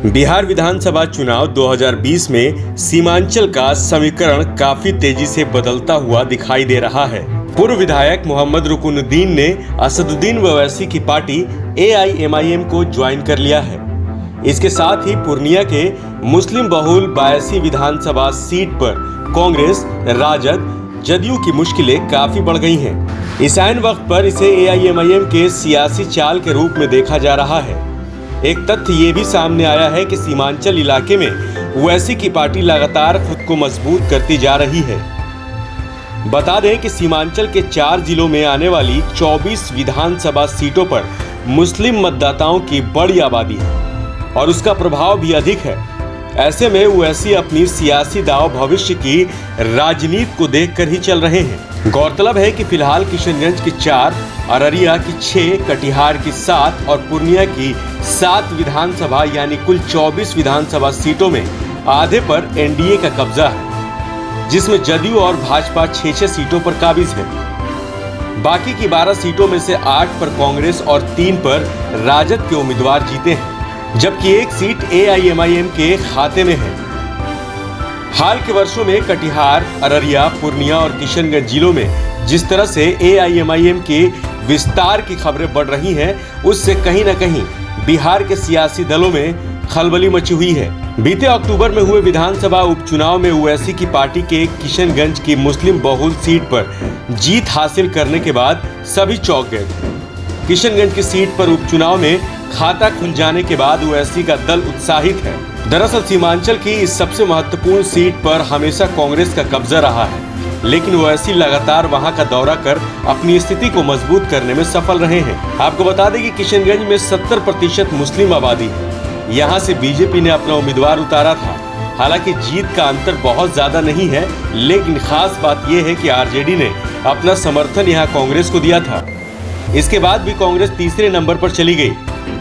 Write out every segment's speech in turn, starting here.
बिहार विधानसभा चुनाव 2020 में सीमांचल का समीकरण काफी तेजी से बदलता हुआ दिखाई दे रहा है। पूर्व विधायक मोहम्मद रुकनुद्दीन ने असदुद्दीन ओवैसी की पार्टी AIMIM को ज्वाइन कर लिया है। इसके साथ ही पूर्णिया के मुस्लिम बहुल 82 विधानसभा सीट पर कांग्रेस, राजद, जदयू की मुश्किलें काफी बढ़ गई हैं। इस ऐन वक्त पर इसे AIMIM के सियासी चाल के रूप में देखा जा रहा है। एक तथ्य ये भी सामने आया है कि सीमांचल इलाके में ओवैसी की पार्टी लगातार खुद को मजबूत करती जा रही है। बता दें कि सीमांचल के 4 जिलों में आने वाली 24 विधानसभा सीटों पर मुस्लिम मतदाताओं की बड़ी आबादी है और उसका प्रभाव भी अधिक है। ऐसे में ओवैसी अपनी सियासी दांव भविष्य की राजनीति को देखकर ही चल रहे हैं। गौरतलब है कि फिलहाल किशनगंज की 4, अररिया की 6, कटिहार की 7 और पूर्णिया की 7 विधानसभा यानी कुल 24 विधानसभा सीटों में आधे पर NDA का कब्जा है, जिसमें जदयू और भाजपा 6-6 सीटों पर काबिज है। बाकी की 12 सीटों में से 8 पर कांग्रेस और 3 पर राजद के उम्मीदवार जीते हैं, जबकि एक सीट AIMIM के खाते में है। हाल के वर्षों में कटिहार, अररिया, पूर्णिया और किशनगंज जिलों में जिस तरह से AIMIM के विस्तार की खबरें बढ़ रही हैं, उससे कहीं न कहीं बिहार के सियासी दलों में खलबली मची हुई है। बीते अक्टूबर में हुए विधानसभा उपचुनाव में ओवैसी की पार्टी के किशनगंज की मुस्लिम बहुल सीट पर जीत हासिल करने के बाद सभी चौंक गए थे। किशनगंज की सीट पर उपचुनाव में खाता खुल जाने के बाद ओवैसी का दल उत्साहित है। दरअसल सीमांचल की इस सबसे महत्वपूर्ण सीट पर हमेशा कांग्रेस का कब्जा रहा है, लेकिन ओवैसी लगातार वहां का दौरा कर अपनी स्थिति को मजबूत करने में सफल रहे हैं। आपको बता दें कि किशनगंज में 70% मुस्लिम आबादी है। यहां से बीजेपी ने अपना उम्मीदवार उतारा था। हालांकि जीत का अंतर बहुत ज्यादा नहीं है, लेकिन खास बात यह है कि RJD ने अपना समर्थन यहां कांग्रेस को दिया था। इसके बाद भी कांग्रेस तीसरे नंबर पर चली गई।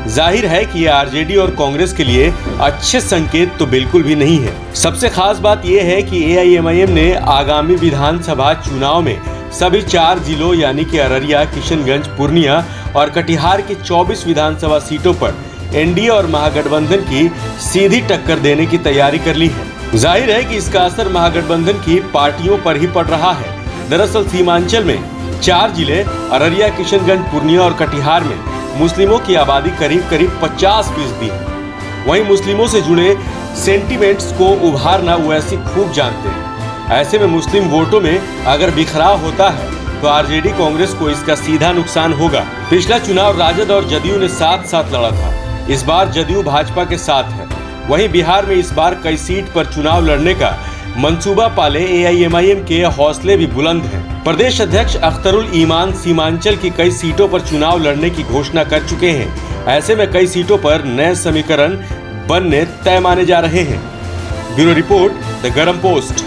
जाहिर है कि यह RJD और कांग्रेस के लिए अच्छे संकेत तो बिल्कुल भी नहीं है। सबसे खास बात यह है कि AIMIM ने आगामी विधानसभा चुनाव में सभी 4 जिलों यानी कि अररिया, किशनगंज, पूर्णिया और कटिहार की 24 विधानसभा सीटों पर NDA और महागठबंधन की सीधी टक्कर देने की तैयारी कर ली है। जाहिर है कि इसका असर महागठबंधन की पार्टियों पर ही पड़ रहा है। दरअसल सीमांचल में 4 जिले अररिया, किशनगंज, पूर्णिया और कटिहार में मुस्लिमों की आबादी करीब 50% है। वहीं मुस्लिमों से जुड़े सेंटीमेंट्स को उभारना ओवैसी खूब जानते हैं। ऐसे में मुस्लिम वोटों में अगर बिखराव होता है तो RJD कांग्रेस को इसका सीधा नुकसान होगा। पिछला चुनाव राजद और जदयू ने साथ लड़ा था। इस बार जदयू भाजपा के साथ है। वहीं बिहार में इस बार कई सीट पर चुनाव लड़ने का मंसूबा पाले AIMIM के हौसले भी बुलंद हैं। प्रदेश अध्यक्ष अख्तरुल ईमान सीमांचल की कई सीटों पर चुनाव लड़ने की घोषणा कर चुके हैं। ऐसे में कई सीटों पर नए समीकरण बनने तय माने जा रहे हैं। ब्यूरो रिपोर्ट, द गरम पोस्ट।